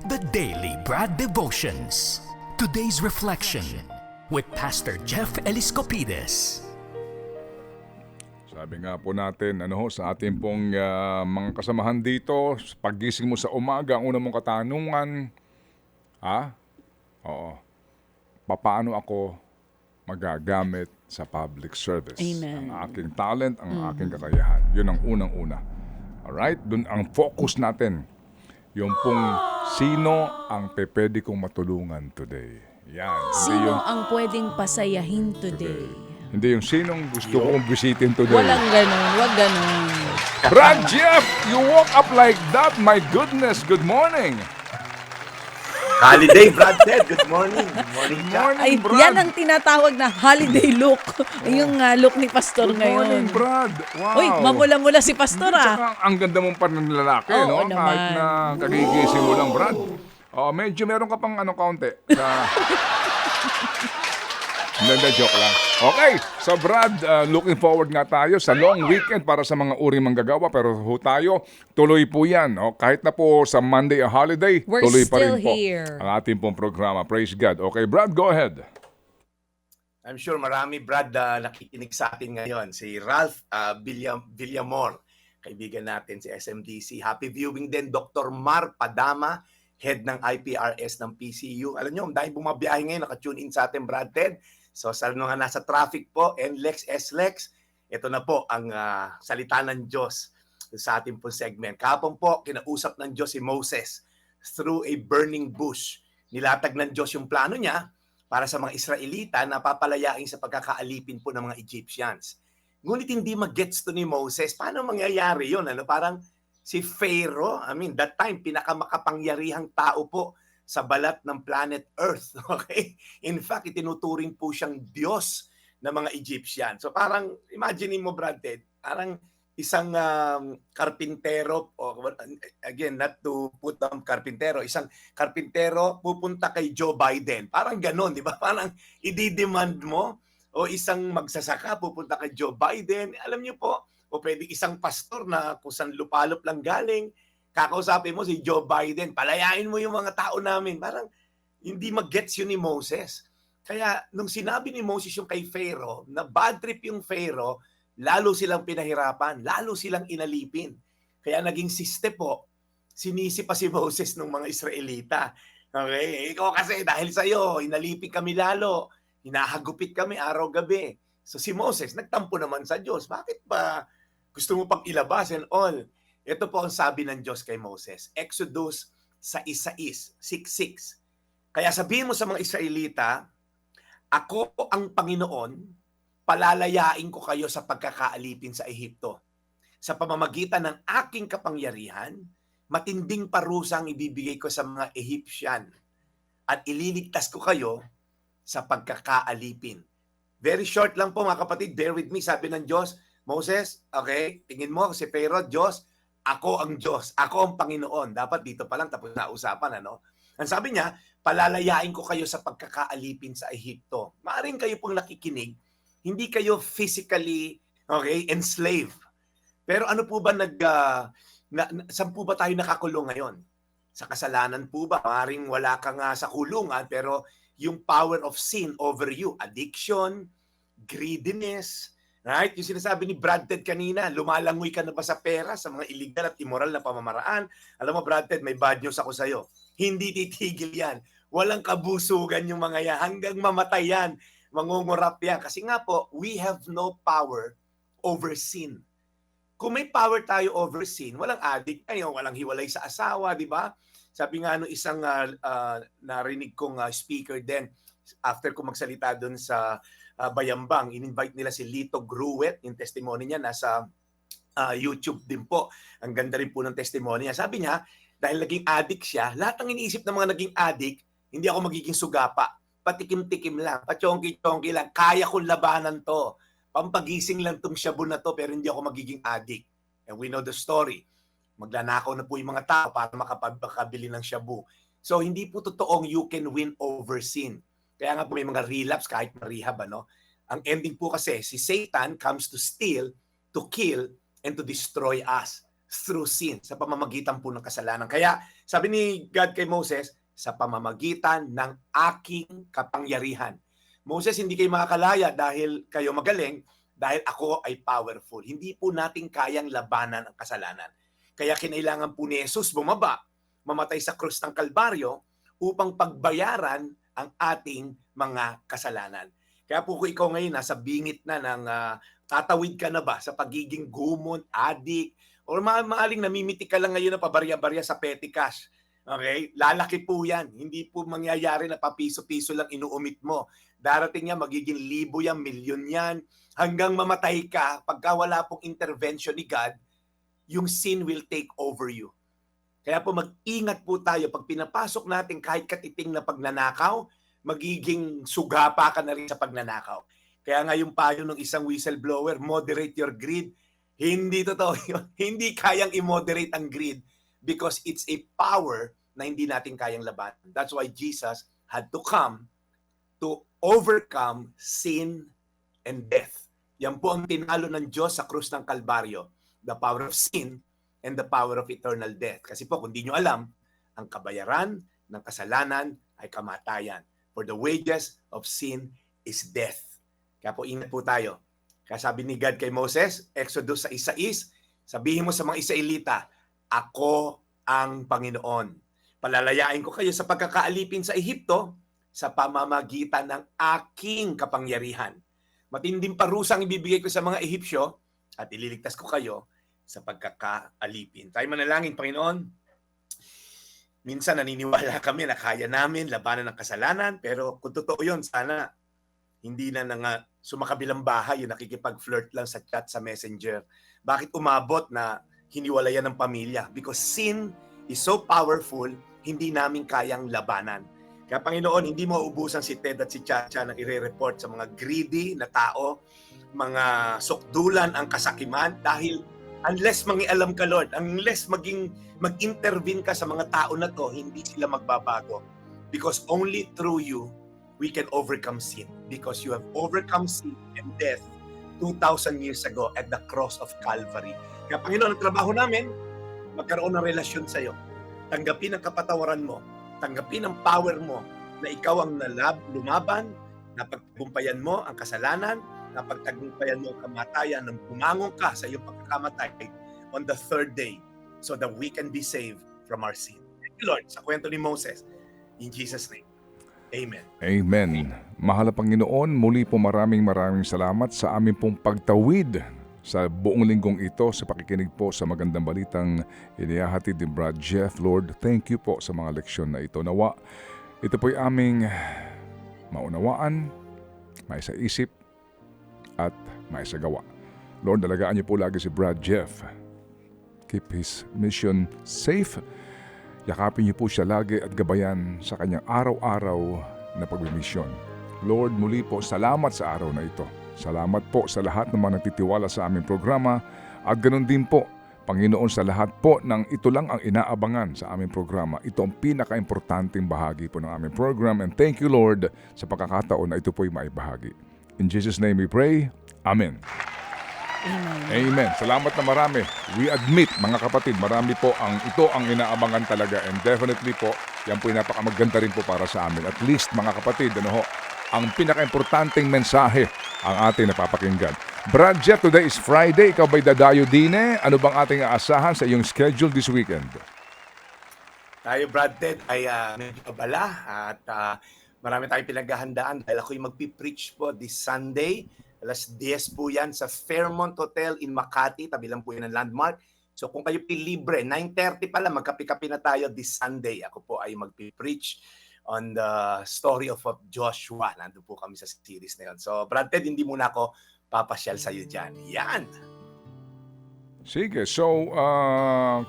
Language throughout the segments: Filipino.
The Daily Brad Devotions. Today's reflection with Pastor Jeff Eliscopides. Sabi nga po natin, sa ating pong mga kasamahan dito, paggising mo sa umaga, ang unang mong katanungan, paano ako magagamit sa public service? Amen. Ang aking talent, ang aking kakayahan. Yun ang unang-una. Alright? Doon ang focus natin. Yung pong sino ang pwede kong matulungan today. Yan. Sino ang pwedeng pasayahin today? Hindi yung sinong gusto kong bisitin today. Walang ganun, wag ganun. Brad Jeff, you woke up like that. My goodness, good morning. Holiday, Brad Ted. Good morning. Good morning, Jack. Ay, Brad. yan ang tinatawag na holiday look. Yung look ni Pastor Good morning, ngayon. Brad. Wow. Uy, mamula-mula si Pastor Tsaka, ang ganda mong pananlalaki, Oo no? naman. Kahit na kagigising mo lang, Brad. Medyo meron ka pang kaunti. Hindi, joke lang. Okay, so Brad, looking forward nga tayo sa long weekend para sa mga uri manggagawa. Pero tayo, tuloy po yan. Kahit na po sa Monday a holiday, We're tuloy pa rin still po here. ang ating pong programa. Praise God. Okay, Brad, go ahead. I'm sure marami, Brad, nakikinig sa atin ngayon. Si Ralph Villamor, kaibigan natin si SMDC. Happy viewing din, Dr. Mar Padama, head ng IPRS ng PCU. Alam nyo, dahil bumabiyahe ngayon, nakatune in sa atin, Brad Ted. So sa mga nasa traffic po, NLEX, SLEX, ito na po ang salita ng Diyos sa ating po segment. Kahapon po, kinausap ng Diyos si Moses through a burning bush. Nilatag ng Diyos yung plano niya para sa mga Israelita na papalayain sa pagkakaalipin po ng mga Egyptians. Ngunit hindi mag-gets to ni Moses. Paano mangyayari yun? Parang si Pharaoh, that time, pinakamakapangyarihang tao po sa balat ng planet Earth. Okay? In fact, itinuturing po siyang Diyos ng mga Egyptian. So parang, imagine mo, Brad Ted, parang isang karpintero, again, not to put down karpintero, isang karpintero pupunta kay Joe Biden. Parang ganon, di ba? Parang i-demand mo, o isang magsasaka pupunta kay Joe Biden. Alam niyo po, o pwede isang pastor na kusang lupalop lang galing, kakausapin mo si Joe Biden, palayain mo yung mga tao namin. Parang hindi mag-gets yun ni Moses. Kaya nung sinabi ni Moses yung kay Pharaoh, na bad trip yung Pharaoh, lalo silang pinahirapan, lalo silang inalipin. Kaya naging siste po, sinisi pa si Moses ng mga Israelita. Okay? Ikaw kasi dahil sa'yo, inalipin kami lalo, hinahagupit kami araw-gabi. So si Moses, nagtampo naman sa Diyos. Bakit ba gusto mo pang ilabas and all? Ito po ang sabi ng Diyos kay Moses. Exodus 6:6. Kaya sabihin mo sa mga Israelita, ako ang Panginoon, palalayain ko kayo sa pagkakaalipin sa Ehipto. Sa pamamagitan ng aking kapangyarihan, matinding parusang ibibigay ko sa mga Egyptian at ililigtas ko kayo sa pagkakaalipin. Very short lang po mga kapatid, bear with me, sabi ng Diyos, Moses, okay, tingin mo si Pharaoh, Diyos, ako ang Diyos, ako ang Panginoon. Dapat dito pa lang tapos na usapan, Ang sabi niya, palalayain ko kayo sa pagkakaalipin sa Ehipto. Maaring kayo pong nakikinig, hindi kayo physically, enslaved. Pero ano po ba saan po ba tayo nakakulong ngayon? Sa kasalanan po ba? Maaring wala ka nga sa kulungan, pero yung power of sin over you, addiction, greediness, right? Yung sinasabi ni Brad Ted kanina, lumalangoy ka na ba sa pera, sa mga illegal at immoral na pamamaraan? Alam mo, Brad Ted, may bad news ako sa'yo. Hindi titigil yan. Walang kabusugan yung mga yan. Hanggang mamatay yan. Mangungurap yan. Kasi nga po, we have no power over sin. Kung may power tayo over sin, walang addict tayo, walang hiwalay sa asawa, di ba? Sabi nga nung isang narinig kong speaker din, after ko magsalita doon sa Bayambang, in-invite nila si Lito Gruet, yung testimony niya nasa YouTube din po. Ang ganda rin po ng testimony niya. Sabi niya, dahil naging addict siya, lahat ng iniisip ng mga naging addict, hindi ako magiging sugapa. Patikim-tikim lang, patyongki-tongki lang, kaya kong labanan to. Pampagising lang tong shabu na to, pero hindi ako magiging addict. And we know the story. Maglanakaw na po yung mga tao para makabili ng shabu. So, hindi po totoong you can win over sin. Kaya nga po may mga relapse kahit ma-rehab, Ang ending po kasi, si Satan comes to steal, to kill, and to destroy us. through sin, sa pamamagitan po ng kasalanan. Kaya sabi ni God kay Moses, sa pamamagitan ng aking kapangyarihan. Moses, hindi kayo makakalaya dahil kayo magaling, dahil ako ay powerful. Hindi po natin kayang labanan ang kasalanan. Kaya kinailangan po ni Jesus bumaba, mamatay sa krus ng Kalbaryo upang pagbayaran ang ating mga kasalanan. Kaya po kung ikaw ngayon nasa bingit na ng tatawid ka na ba sa pagiging gumon, adik, or maaling namimiti ka lang ngayon na pabarya-barya sa petty cash. Okay? Lalaki po yan. Hindi po mangyayari na papiso-piso lang inuumit mo. Darating yan, magiging libo yan, milyon yan. Hanggang mamatay ka, pagka wala pong intervention ni God, yung sin will take over you. Kaya po mag-ingat po tayo. Pag pinapasok natin kahit katiting na pagnanakaw, magiging sugapa ka na rin sa pagnanakaw. Kaya nga yung payo ng isang whistleblower, moderate your greed. Hindi totoo yun. Hindi kayang i-moderate ang greed because it's a power na hindi natin kayang labanan. That's why Jesus had to come to overcome sin and death. Yan po ang tinalo ng Diyos sa krus ng Kalbaryo. The power of sin and the power of eternal death. Kasi po, kung di nyo alam, ang kabayaran ng kasalanan ay kamatayan. For the wages of sin is death. Kaya po, ingat po tayo. Kaya sabi ni God kay Moses, Exodus 6:6, sabihin mo sa mga Israelita, ako ang Panginoon. Palalayain ko kayo sa pagkakaalipin sa Ehipto sa pamamagitan ng aking kapangyarihan. Matinding parusang ibibigay ko sa mga Ehipsyo at ililigtas ko kayo sa pagkakaalipin. Tayo manalangin, Panginoon. Minsan naniniwala kami na kaya namin labanan ng kasalanan, pero kung totoo yun, sana hindi na nga sumakabilang bahay yung nakikipag-flirt lang sa chat, sa messenger. Bakit umabot na hiniwalayan ng pamilya? Because sin is so powerful, hindi namin kayang labanan. Kaya Panginoon, hindi mo uubusan si Ted at si Chacha na ire-report sa mga greedy na tao, mga sukdulan ang kasakiman, dahil unless mangialam ka, Lord, unless mag-intervene ka sa mga tao na to, hindi sila magbabago. Because only through you, we can overcome sin. Because you have overcome sin and death 2,000 years ago at the cross of Calvary. Kaya Panginoon, ang trabaho namin, magkaroon ng relasyon sa iyo. Tanggapin ang kapatawaran mo. Tanggapin ang power mo na ikaw ang lumaban, napagtagumpayan mo ang kasalanan, napagtagumpayan mo ang kamatayan, nang bumangon ka sa iyong pagkakamatay on the third day so that we can be saved from our sin. Thank you, Lord, sa kwento ni Moses. In Jesus' name, amen. Amen. Mahal na Panginoon, muli po maraming salamat sa aming pong pagtawid sa buong linggong ito, sa pakikinig po sa magandang balitang inihahatid ni Brad Jeff. Lord, thank you po sa mga leksyon na ito. Nawa, ito po'y aming maunawaan, may sa isip, at may sa gawa. Lord, dalagaan niyo po lagi si Brad Jeff. Keep his mission safe. Yakapin niyo po siya lagi at gabayan sa kanyang araw-araw na pagmimisyon. Lord, muli po, salamat sa araw na ito. Salamat po sa lahat ng mga nagtitiwala sa aming programa at ganoon din po, Panginoon, sa lahat po ng ito lang ang inaabangan sa aming programa. Ito ang pinaka-importanting bahagi po ng aming program, and thank you, Lord, sa pagkakataon na ito po'y maibahagi. In Jesus' name we pray. Amen. Amen. Salamat na marami. We admit, mga kapatid, marami po ito ang inaabangan talaga, and definitely po, yan po'y napakamaganda rin po para sa amin. At least, mga kapatid, ang pinaka-importanting mensahe ang ating napapakinggan. Brad Jeff, today is Friday. Ikaw ba'y dadayo din? Ano bang ating aasahan sa iyong schedule this weekend? Tayo, Brad Ted, ay medyo abala at marami tayong pinaghahandaan dahil ako'y magpipreach po this Sunday. Alas 10 po yan sa Fairmont Hotel in Makati. Tabi lang po yan ng Landmark. So kung kayo libre, 9:30 pala, magkapi-kapi na tayo this Sunday. Ako po ay magpipreach on the story of Joshua. Nandun po kami sa series na yun. So, Brad Ted, hindi muna ako papasyal sa'yo dyan. Yan! Sige, so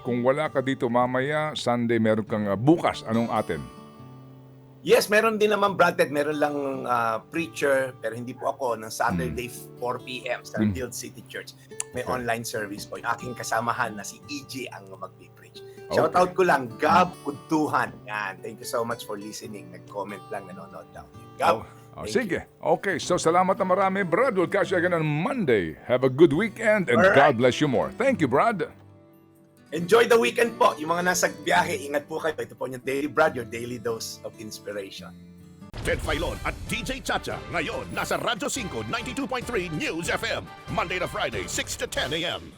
kung wala ka dito mamaya, Sunday meron kang bukas. Anong atin? Yes, meron din naman, Brad Ted. Meron lang preacher, pero hindi po ako, ng Saturday 4 p.m. sa Field City Church. May online service po. Yung aking kasamahan na si EJ ang magpipreach. Shout out ko lang, Gab Kuntuhan. Yan. Thank you so much for listening. Nag-comment lang, nanonood daw. Gab, sige. Okay, so salamat na marami, Brad. We'll catch you again on Monday. Have a good weekend and Alright. God bless you more. Thank you, Brad. Enjoy the weekend po. Yung mga nasa biyahe, ingat po kayo. Ito po yung Daily Brad, your daily dose of inspiration. Ted Filon at DJ Chacha. Ngayon, nasa Radyo 5, 92.3 News FM. Monday to Friday, 6 to 10 a.m.